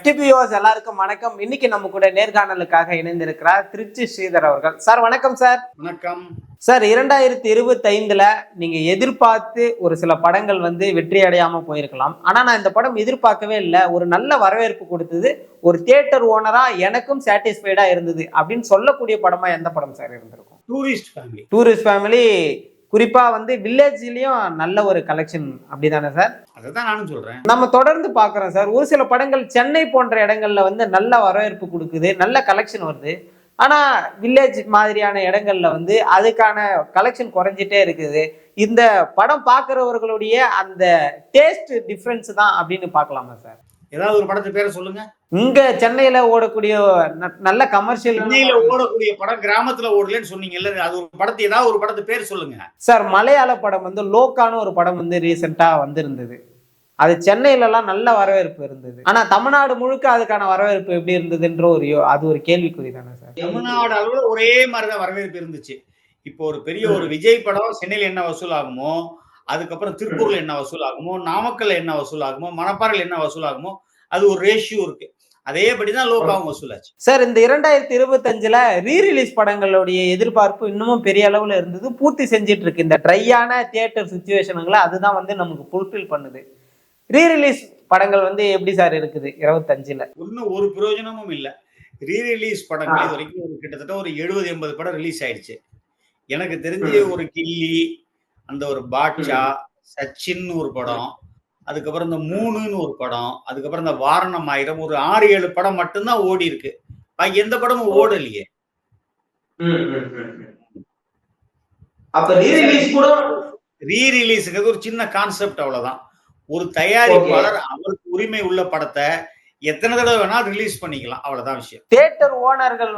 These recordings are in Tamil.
FTPOs எல்லாருக்கும் வணக்கம். இன்னைக்கு நம்ம கூட நேர்காணலுக்காக இணைந்திருக்கிறார் திருச்சி ஸ்ரீதர் அவர்கள். சார் வணக்கம் சார். வணக்கம் சார். 2025ல நீங்க எதிர்பார்த்து ஒரு சில படங்கள் வெற்றி அடையாம போயிருக்கலாம். ஆனா நான் இந்த படம் எதிர்பார்க்கவே இல்லை, ஒரு நல்ல வரவேற்பு கொடுத்தது, ஒரு தியேட்டர் ஓனரா எனக்கும் சாட்டிஸ்ஃபைடா இருந்தது அப்படின்னு சொல்லக்கூடிய படமா எந்த படம் சார் இருந்திருக்கும்? Tourist family. குறிப்பா வில்லேஜ்லயும் நல்ல ஒரு கலெக்ஷன் அப்படிதானே சார்? அதான் நானும் சொல்றேன். நம்ம தொடர்ந்து பாக்குறோம் சார், ஒரு சில படங்கள் சென்னை போன்ற இடங்கள்ல நல்ல வரவேற்பு கொடுக்குது, நல்ல கலெக்ஷன் வருது. ஆனா வில்லேஜ் மாதிரியான இடங்கள்ல அதுக்கான கலெக்ஷன் குறைஞ்சிட்டே இருக்குது. இந்த படம் பாக்குறவர்களுடைய அந்த டேஸ்ட் டிஃபரன்ஸ் தான் அப்படின்னு பாக்கலாமா சார்? ஏதாவது ஒரு படத்து பேரை சொல்லுங்க. இங்க சென்னையில ஓடக்கூடிய நல்ல கமர்ஷியல், சென்னையில ஓடக்கூடிய படம் கிராமத்துல ஓடலன்னு சொன்னீங்கல்ல, அது ஒரு படத்தை ஏதாவது ஒரு படத்து பேர் சொல்லுங்க சார். மலையாள படம் லோக்கான ஒரு படம் ரீசெண்டா வந்திருந்தது. அது சென்னையில எல்லாம் நல்ல வரவேற்பு இருந்தது. ஆனா தமிழ்நாடு முழுக்க அதுக்கான வரவேற்பு எப்படி இருந்ததுன்ற அது ஒரு கேள்விக்குறி தானே சார்? தமிழ்நாடு அளவுல ஒரே மாதிரிதான் வரவேற்பு இருந்துச்சு. இப்போ ஒரு பெரிய ஒரு விஜய் படம் சென்னையில என்ன வசூல் ஆகுமோ, அதுக்கப்புறம் திருப்பூர்ல என்ன வசூல் ஆகுமோ, நாமக்கல்ல என்ன வசூல் ஆகுமோ, மணப்பாறையில் என்ன வசூல் ஆகுமோ, அது ஒரு ரேஷியோ இருக்கு. அதேபடிதான் லோகாவும் வசூலாச்சு சார். இந்த 2025ல ரீரிலீஸ் படங்களுடைய எதிர்பார்ப்பு இன்னமும் பெரிய அளவுல இருந்தது, பூர்த்தி செஞ்சிட்டு இருக்கு. இந்த ட்ரையான தியேட்டர் சுச்சுவேஷனுங்களை அதுதான் நமக்கு ஃபுல்ஃபில் பண்ணுது. ரீரிலீஸ் படங்கள் எப்படி சார் இருக்குது 25ல? இன்னும் ஒரு பிரயோஜனமும் இல்லை. ரீரிலீஸ் படங்கள் இது வரைக்கும் கிட்டத்தட்ட ஒரு 70-80 படம் ரிலீஸ் ஆயிடுச்சு. எனக்கு தெரிஞ்சு ஒரு கில்லி, அந்த ஒரு பாட்சா, சச்சின் ஒரு படம், அதுக்கப்புறம் இந்த 3ன்னு ஒரு படம், அதுக்கப்புறம் இந்த வாரணம் ஆயிரம், ஒரு 6-7 படம் மட்டும்தான் ஓடி இருக்கு. எந்த படமும் ஓடலையே. அப்ப ரீரிலீஸ்ங்கிறது ஒரு சின்ன கான்செப்ட், அவ்வளவுதான். ஒரு தயாரிப்பாளர் அவருக்கு உரிமை உள்ள படத்தை எத்தனை தடவை வேணாலும் ரிலீஸ் பண்ணிக்கலாம், அவ்வளவுதான் விஷயம். தியேட்டர் ஓனர்கள்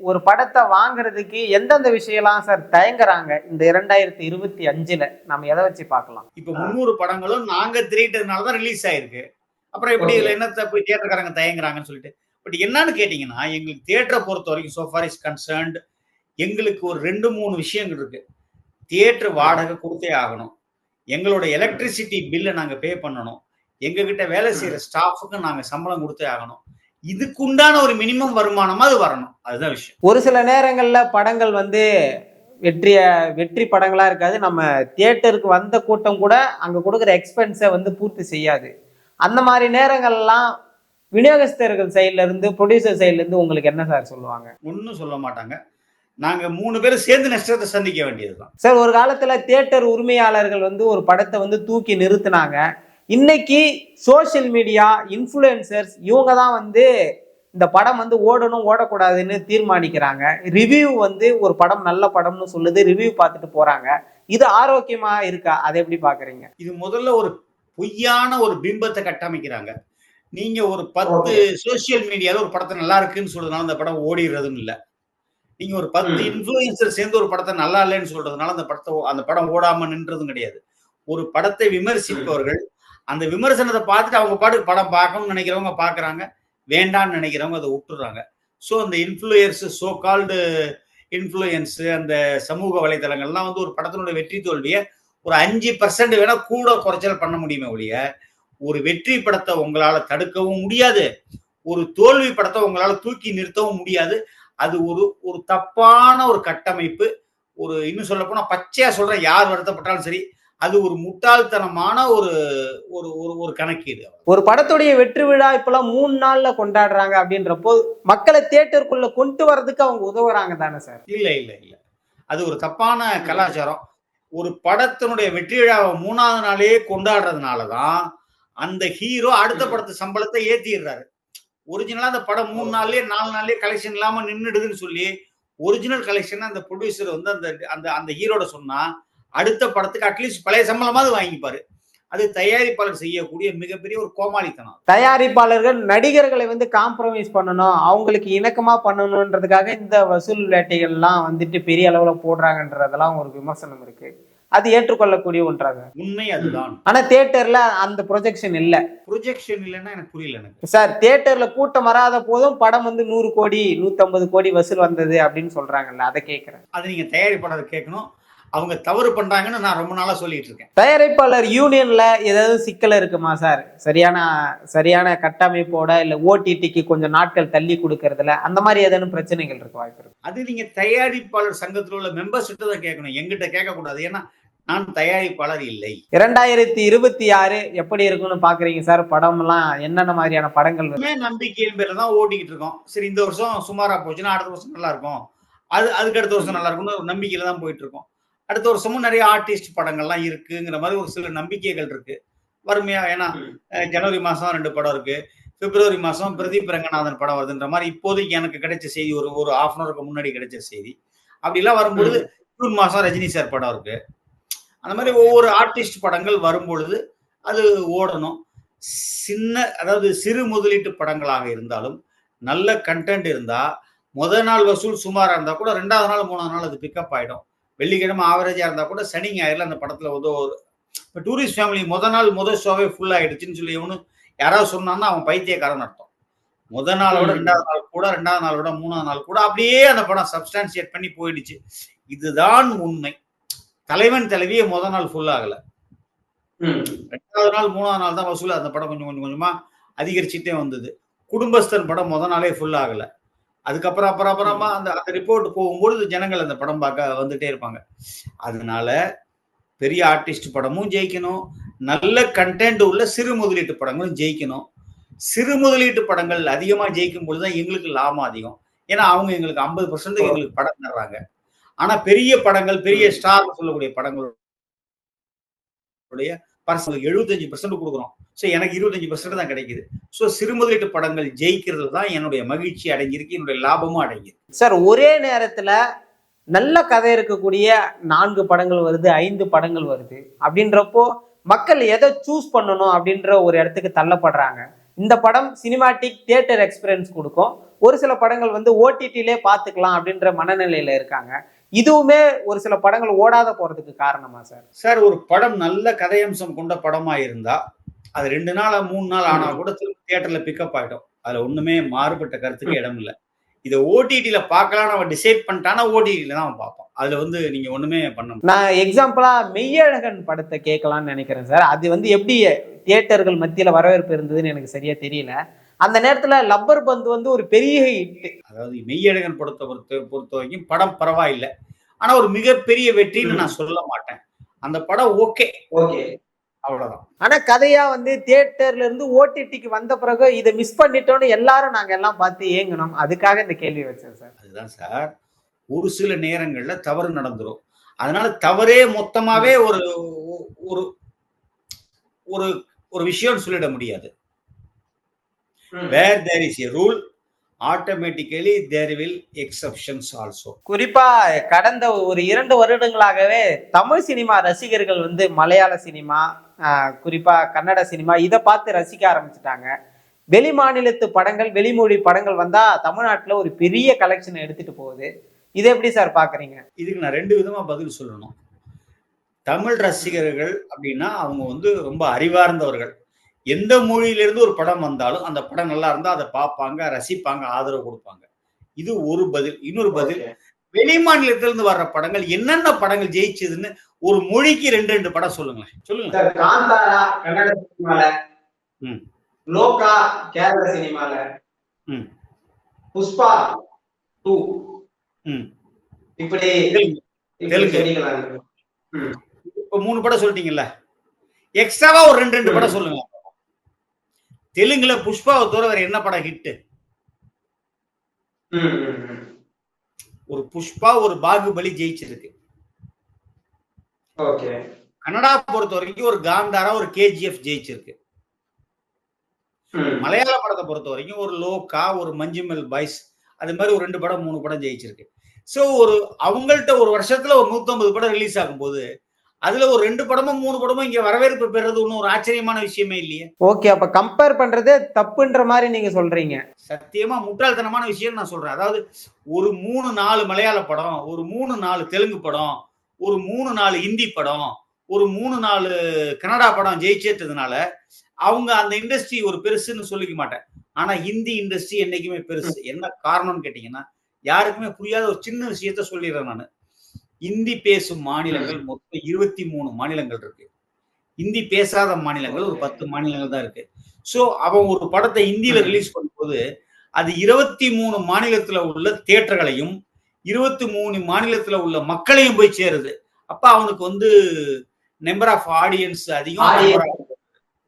ஒரு படத்தை வாங்குறதுக்கு எந்தெந்த விஷயம்லாம் சார் தயங்குறாங்க இந்த 2025ல? நம்ம எதை வச்சு பார்க்கலாம்? இப்ப 300 படங்களும் நாங்க திரேட்டர்னாலதான் ரிலீஸ் ஆயிருக்கு. அப்புறம் எப்படி இதுல என்னத்தை போய் தியேட்டர்காரங்க தயங்குறாங்கன்னு சொல்லிட்டு. பட் என்னன்னு கேட்டீங்கன்னா, எங்களுக்கு தியேட்டரை பொறுத்த வரைக்கும் so far is concerned, எங்களுக்கு ஒரு 2-3 விஷயங்கள் இருக்கு. தியேட்டர் வாடகை கொடுத்தே ஆகணும், எங்களோட எலக்ட்ரிசிட்டி பில்லை நாங்க பே பண்ணணும், எங்க கிட்ட வேலை செய்யற ஸ்டாஃபுக்கு நாங்க சம்பளம் கொடுத்தே ஆகணும். இதுக்குண்டான ஒரு மினிமம் வருமானமா அது வரணும், அதுதான் விஷயம். ஒரு சில நேரங்கள்ல படங்கள் வெற்றி படங்களா இருக்காது. நம்ம தியேட்டருக்கு வந்த கூட்டம் கூட அங்க கொடுக்குற எக்ஸ்பென்ஸை பூர்த்தி செய்யாது. அந்த மாதிரி நேரங்கள்லாம் விநியோகஸ்தர்கள் சைட்ல இருந்து, ப்ரொடியூசர் சைட்ல இருந்து உங்களுக்கு என்ன சார் சொல்லுவாங்க? ஒன்னும் சொல்ல மாட்டாங்க. நாங்க 3 பேரும் சேர்ந்து நஷ்டத்தை சந்திக்க வேண்டியதுதான் சார். ஒரு காலத்துல தியேட்டர் உரிமையாளர்கள் ஒரு படத்தை தூக்கி நிறுத்தினாங்க. இன்னைக்கு சோசியல் மீடியா இன்ஃப்ளூயன்சர்ஸ் இவங்க தான் இந்த படம் ஓடணும் ஓடக்கூடாதுன்னு தீர்மானிக்கிறாங்க. ரிவ்யூ ஒரு படம் நல்ல படம்னு சொல்லுது, ரிவ்யூ பார்த்துட்டு போறாங்க. இது ஆரோக்கியமா இருக்கா? அதை எப்படி பாக்குறீங்க? இது முதல்ல ஒரு பொய்யான ஒரு பிம்பத்தை கட்டமைக்கிறாங்க. நீங்க ஒரு 10 சோசியல் மீடியால ஒரு படத்தை நல்லா இருக்குன்னு சொல்றதுனால அந்த படம் ஓடிடுறதும் இல்லை. நீங்க ஒரு 10 இன்ஃப்ளூயன்சர் சேர்ந்து ஒரு படத்தை நல்லா இல்லைன்னு சொல்றதுனால அந்த படம் ஓடாம நின்றதும் கிடையாது. ஒரு படத்தை விமர்சிப்பவர்கள் அந்த விமர்சனத்தை பார்த்துட்டு அவங்க பாட்டுக்கு படம் பார்க்கணும்னு நினைக்கிறவங்க பாக்குறாங்க, வேண்டான்னு நினைக்கிறவங்க அதை விட்டுறாங்க. ஸோ அந்த இன்ஃப்ளூயர்ஸ், சோ கால்டு இன்ஃப்ளூயன்ஸ், அந்த சமூக வலைதளங்கள்லாம் ஒரு படத்தினுடைய வெற்றி தோல்வியை ஒரு 5% வேணா கூட குறைச்சல் பண்ண முடியுமே ஒழிய, ஒரு வெற்றி படத்தை உங்களால தடுக்கவும் முடியாது, ஒரு தோல்வி படத்தை உங்களால தூக்கி நிறுத்தவும் முடியாது. அது ஒரு தப்பான ஒரு கட்டமைப்பு. ஒரு இன்னும் சொல்ல போனா பச்சையா சொல்றேன், யார் வருத்தப்பட்டாலும் சரி, அது ஒரு முட்டாள்தனமான ஒரு கணக்கீடு. ஒரு படத்துடைய வெற்றி விழா இப்பெல்லாம் 3 நாள்ல கொண்டாடுறாங்க அப்படின்றப்போ மக்களை தியேட்டருக்குள்ள கொண்டு வர்றதுக்கு அவங்க உதவுறாங்க தானே சார்? இல்ல இல்ல இல்ல, அது ஒரு தப்பான கலாச்சாரம். ஒரு படத்தினுடைய வெற்றி விழாவை 3ஆவது நாளே கொண்டாடுறதுனாலதான் அந்த ஹீரோ அடுத்த படத்து சம்பளத்தை ஏத்திடுறாரு. ஒரிஜினலா அந்த படம் 3 நாள்லயே 4 நாள்லயே கலெக்ஷன் இல்லாம நின்றுடுதுன்னு சொல்லி ஒரிஜினல் கலெக்ஷன் அந்த ப்ரொடியூசர் அந்த ஹீரோட சொன்னா அடுத்த படத்துக்கு அட்லீஸ்ட் பழைய சம்பளமாவது வாங்கிப்பாரு. அது தயாரிப்பாளர் செய்யக்கூடிய மிகப்பெரிய ஒரு கோமாளித்தனம். தயாரிப்பாளர்கள் நடிகர்களை காம்ப்ரமைஸ் பண்ணணும், அவங்களுக்கு இணக்கமா பண்ணணும்ன்றதுக்காக இந்த வசூல் வேட்டைகள்லாம் பெரிய அளவுல போடுறாங்கன்றதெல்லாம் ஒரு விமர்சனம் இருக்கு. அது ஏற்றுக்கொள்ளக்கூடிய ஒன்றாக உண்மை அதுதான். ஆனா தியேட்டர்ல அந்த ப்ரொஜெக்ஷன் இல்ல. ப்ரொஜெக்ஷன் இல்லைன்னா எனக்கு புரியல எனக்கு சார். தியேட்டர்ல கூட்டம் வராத போதும் படம் 100 கோடி 150 கோடி வசூல் வந்தது அப்படின்னு சொல்றாங்கல்ல, அதை கேட்கிறேன். அது நீங்க தயாரிப்பாளர் கேட்கணும். அவங்க தவறு பண்றாங்கன்னு நான் ரொம்ப நாளா சொல்லிட்டு இருக்கேன். தயாரிப்பாளர் யூனியன்ல ஏதாவது சிக்கல் இருக்குமா சார்? சரியான கட்டமைப்போட இல்ல ஓடிடிக்கு கொஞ்சம் நாட்கள் தள்ளி கொடுக்கறதுல அந்த மாதிரி ஏதேனும் பிரச்சனைகள் இருக்க வாய்ப்பு இருக்கு? அது நீங்க தயாரிப்பாளர் சங்கத்தில் உள்ள மெம்பர்ஸ் கிட்ட தான் கேட்கணும், எங்கிட்ட கேட்கக்கூடாது. ஏன்னா நான் தயாரிப்பாளர் இல்லை. 2026 எப்படி இருக்குன்னு பாக்குறீங்க சார்? படம் எல்லாம் என்னென்ன மாதிரியான படங்கள் நம்பிக்கையின் பேர்ல தான் ஓட்டிக்கிட்டு இருக்கோம். சரி, இந்த வருஷம் சுமாரா போச்சுன்னா அடுத்த வருஷம் நல்லா இருக்கும், அதுக்கு அடுத்த வருஷம் நல்லா இருக்கும்னு ஒரு நம்பிக்கையில தான் போயிட்டு இருக்கோம். அடுத்த வருஷமும் நிறைய ஆர்டிஸ்ட் படங்கள்லாம் இருக்குங்கிற மாதிரி ஒரு சில நம்பிக்கைகள் இருக்கு வறுமையா. ஏன்னா ஜனவரி மாசம் 2 படம் இருக்கு, பிப்ரவரி மாசம் பிரதீப் ரங்கநாதன் படம் வருதுன்ற மாதிரி இப்போதைக்கு எனக்கு கிடைச்ச செய்தி, ஒரு ஹாஃப் அன் அவருக்கு முன்னாடி கிடைச்ச செய்தி. அப்படிலாம் வரும்பொழுது ஜூன் மாசம் ரஜினி சார் படம் இருக்கு. அந்த மாதிரி ஒவ்வொரு ஆர்டிஸ்ட் படங்கள் வரும்பொழுது அது ஓடணும். அதாவது சிறு முதலீட்டு படங்களாக இருந்தாலும் நல்ல கண்டென்ட் இருந்தா முதல் நாள் வசூல் சுமாரா இருந்தா கூட 2வது நாள் 3வது நாள் அது பிக்கப் ஆயிடும். வெள்ளிக்கிழமை ஆவரேஜா இருந்தா கூட சனி ஞாயிறுல அந்த படத்துல வந்து ஒரு இப்போ டூரிஸ்ட் ஃபேமிலி முதல் ஷோவே ஃபுல் ஆயிடுச்சுன்னு சொல்லி யாராவது சொன்னான்னா அவன் பைத்தியக்காரன் அர்த்தம். முதல் நாளோட 2வது நாள் கூட, 2வது நாளோட 3வது நாள் கூட அப்படியே அந்த படம் சப்ஸ்டான்சியேட் பண்ணி போயிடுச்சு. இதுதான் உண்மை. தலைவன் தலைவியே முதல் நாள் ஃபுல் ஆகல, 2வது நாள் 3வது நாள் தான் வசூல் அந்த படம் கொஞ்சம் கொஞ்சமா அதிகரிச்சுட்டே வந்தது. குடும்பஸ்தன் படம் முதல் நாளே ஃபுல் ஆகல. அதுக்கப்புறம் அப்புறமா அந்த ரிப்போர்ட் போகும்பொழுது ஜனங்கள் அந்த படம் பார்க்க வந்துட்டே இருப்பாங்க. அதனால பெரிய ஆர்டிஸ்ட் படமும் ஜெயிக்கணும், நல்ல கண்டென்ட் உள்ள சிறு முதலீட்டு படங்களும் ஜெயிக்கணும். சிறு முதலீட்டு படங்கள் அதிகமா ஜெயிக்கும் பொழுதுதான் எங்களுக்கு லாபம் அதிகம். ஏன்னா அவங்க எங்களுக்கு 50% எங்களுக்கு படம் தர்றாங்க. ஆனா பெரிய படங்கள், பெரிய ஸ்டார் சொல்லக்கூடிய படங்களுடைய பர்சன்ட் 75% கொடுக்குறோம். ஸோ எனக்கு 25% தான் கிடைக்குது. ஸோ சிறு முதலீட்டு படங்கள் ஜெயிக்கிறது தான் என்னுடைய மகிழ்ச்சி அடங்கியிருக்கு, என்னுடைய லாபமும் அடங்கியிருக்கு. சார், ஒரே நேரத்துல நல்ல கதை இருக்கக்கூடிய 4 படங்கள் வருது, 5 படங்கள் வருது அப்படின்றப்போ மக்கள் எதை சூஸ் பண்ணணும் அப்படின்ற ஒரு இடத்துக்கு தள்ளப்படுறாங்க. இந்த படம் சினிமாட்டிக் தியேட்டர் எக்ஸ்பீரியன்ஸ் கொடுக்கும், ஒரு சில படங்கள் வந்து ஓடிடிலே பார்த்துக்கலாம் அப்படின்ற மனநிலையில இருக்காங்க. இதுவுமே ஒரு சில படங்கள் ஓடாத போறதுக்கு காரணமா சார்? சார், ஒரு படம் நல்ல கதையம்சம் கொண்ட படமா இருந்தா அது 2 நாள் 3 நாள் ஆனா கூட திரும்ப தியேட்டர்ல பிக்கப் ஆயிடும். அதுல ஒண்ணுமே மாறுபட்ட கருத்துக்கு இடம் இல்லை. இதை ஓடிடில பார்க்கலாம் அவன் டிசைட் பண்ணிட்டானா ஓடிடில தான் அவன் பார்ப்பான். அதுல வந்து நீங்க ஒண்ணுமே பண்ண முடியாது. நான் எக்ஸாம்பிளா மெய்யழகன் படத்தை கேட்கலாம்னு நினைக்கிறேன் சார். அது வந்து எப்படி தியேட்டர்கள் மத்தியில வரவேற்பு இருந்ததுன்னு எனக்கு சரியா தெரியல. அந்த நேரத்துல லப்பர் பந்து வந்து ஒரு பெரிய ஹிட். அதாவது மெய்யழகன் பொறுத்த வரைக்கும் படம் பரவாயில்லை, ஆனா ஒரு மிகப்பெரிய வெற்றின்னு நான் சொல்ல மாட்டேன். அந்த படம் ஓகே அவ்வளவுதான். ஆனா கதையா வந்து தியேட்டர்ல இருந்து ஓடிடிக்கு வந்த பிறகு இதை மிஸ் பண்ணிட்டோம்னு எல்லாரும் நாங்க எல்லாம் பார்த்து ஏங்கணும். அதுக்காக இந்த கேள்வி வச்சேன் சார். அதுதான் சார், ஒரு சில நேரங்கள்ல தவறு நடந்துரும். அதனால தவறே மொத்தமாவே ஒரு ஒரு ஒரு விஷயம் சொல்லிட முடியாது. Where there is a rule, automatically there will exceptions also. குறிப்பா கடந்த ஒரு 2 வருடங்களாகவே தமிழ் சினிமா ரசிகர்கள் வந்து மலையாள சினிமா, குறிப்பா கன்னட சினிமா இதை பார்த்து ரசிக்க ஆரம்பிச்சுட்டாங்க. வெளி மாநிலத்து படங்கள், வெளிமொழி படங்கள் வந்தா தமிழ்நாட்டுல ஒரு பெரிய கலெக்ஷன் எடுத்துட்டு போகுது. இதை எப்படி சார் பாக்குறீங்க? இதுக்கு நான் 2 விதமா பதில் சொல்லணும். தமிழ் ரசிகர்கள் அப்படின்னா அவங்க வந்து ரொம்ப அறிவார்ந்தவர்கள். எந்த மொழியிலிருந்து ஒரு படம் வந்தாலும் அந்த படம் நல்லா இருந்தா அதை பார்ப்பாங்க, ரசிப்பாங்க, ஆதரவு கொடுப்பாங்க. இது ஒரு பதில். இன்னொரு பதில், வெளி மாநிலத்திலிருந்து வர்ற படங்கள் என்னென்ன படங்கள் ஜெயிச்சதுன்னு ஒரு மொழிக்கு 2 படம் சொல்லுங்களேன். சொல்லுங்க. காந்தாரா கன்னட சினிமால, லோகா கேரள சினிமால, புஷ்பா 2 இப்படி தெலுங்கு. இப்ப 3 படம் சொல்லிட்டீங்கல்ல, எக்ஸ்ட்ராவா ஒரு 2 படம் சொல்லுங்க. தெலுங்குல புஷ்பாவை தவிர வேற என்ன படம் ஹிட்? ஒரு புஷ்பா, ஒரு பாகுபலி ஜெயிச்சிருக்கு. கன்னடா பொறுத்த வரைக்கும் ஒரு காந்தாரா, ஒரு கேஜிஎஃப் ஜெயிச்சிருக்கு. மலையாள படத்தை பொறுத்த வரைக்கும் ஒரு லோகா, ஒரு மஞ்சுமெல் பாய்ஸ், அது மாதிரி ஒரு 2 படம் 3 படம் ஜெயிச்சிருக்கு. சோ அவங்கள்ட்ட ஒரு வருஷத்துல ஒரு 150 படம் ரிலீஸ் ஆகும்போது அதுல ஒரு 2 படமும் 3 படமும் இங்க வரவேற்பு பெறது ஒன்னும் ஒரு ஆச்சரியமான விஷயமே இல்லையே. ஓகே, அப்ப கம்பேர் பண்றதே தப்புன்ற மாதிரி நீங்க சொல்றீங்க. சத்தியமா முட்டாள்தனமான விஷயம் நான் சொல்றேன். அதாவது ஒரு 3-4 மலையாள படம், ஒரு 3-4 தெலுங்கு படம், ஒரு 3-4 ஹிந்தி படம், ஒரு 3-4 கன்னடா படம் ஜெயிச்சதுனால அவங்க அந்த இண்டஸ்ட்ரி ஒரு பெருசுன்னு சொல்லிக்க மாட்டேன். ஆனா ஹிந்தி இண்டஸ்ட்ரி என்னைக்குமே பெருசு. என்ன காரணம்னு கேட்டீங்கன்னா, யாருக்குமே புரியாத ஒரு சின்ன விஷயத்த சொல்லிடுறேன். நான் இந்தி பேசும் மாநிலங்கள் மொத்தம் 23 மாநிலங்கள் இருக்கு. இந்தி பேசாத மாநிலங்கள் ஒரு 10 மாநிலங்கள் தான் இருக்கு. சோ அவன் ஒரு படத்தை இந்தியில ரிலீஸ் பண்ணும்போது அது 23 மாநிலத்துல உள்ள தியேட்டர்களையும் 23 மாநிலத்துல உள்ள மக்களையும் போய் சேருது. அப்ப அவனுக்கு வந்து நம்பர் ஆஃப் ஆடியன்ஸ் அதிகம்,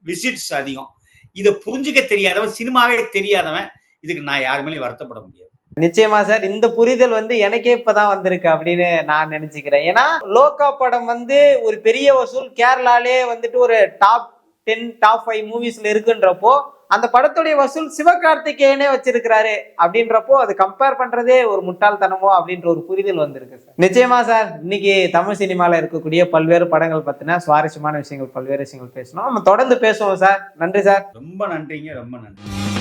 விசிட்ஸ் அதிகம். இத புரிஞ்சுக்க தெரியாதவன், சினிமாவே தெரியாதவன் இதுக்கு நான் யார் மேலயும் வருத்தப்பட முடியாது. நிச்சயமா சார், இந்த புரிதல் வந்து எனக்கே இப்பதான் வந்திருக்கு அப்படின்னு நான் நினைச்சுக்கிறேன். ஏன்னா லோகா படம் வந்து ஒரு பெரிய வசூல், கேரளாலே வந்துட்டு ஒரு டாப் 10 டாப் 5 மூவிஸ்ல இருக்குன்றப்போ அந்த படத்துடைய வசூல் சிவகார்த்திகேயனே வச்சிருக்கிறாரு அப்படின்றப்போ அது கம்பேர் பண்றதே ஒரு முட்டாள்தனமோ அப்படின்ற ஒரு புரிதல் வந்திருக்கு சார். நிச்சயமா சார், இன்னைக்கு தமிழ் சினிமால இருக்கக்கூடிய பல்வேறு படங்கள் பத்தின சுவாரஸ்யமான விஷயங்கள், பல்வேறு விஷயங்கள் பேசணும். நம்ம தொடர்ந்து பேசுவோம் சார். நன்றி சார். ரொம்ப நன்றிங்க, ரொம்ப நன்றி.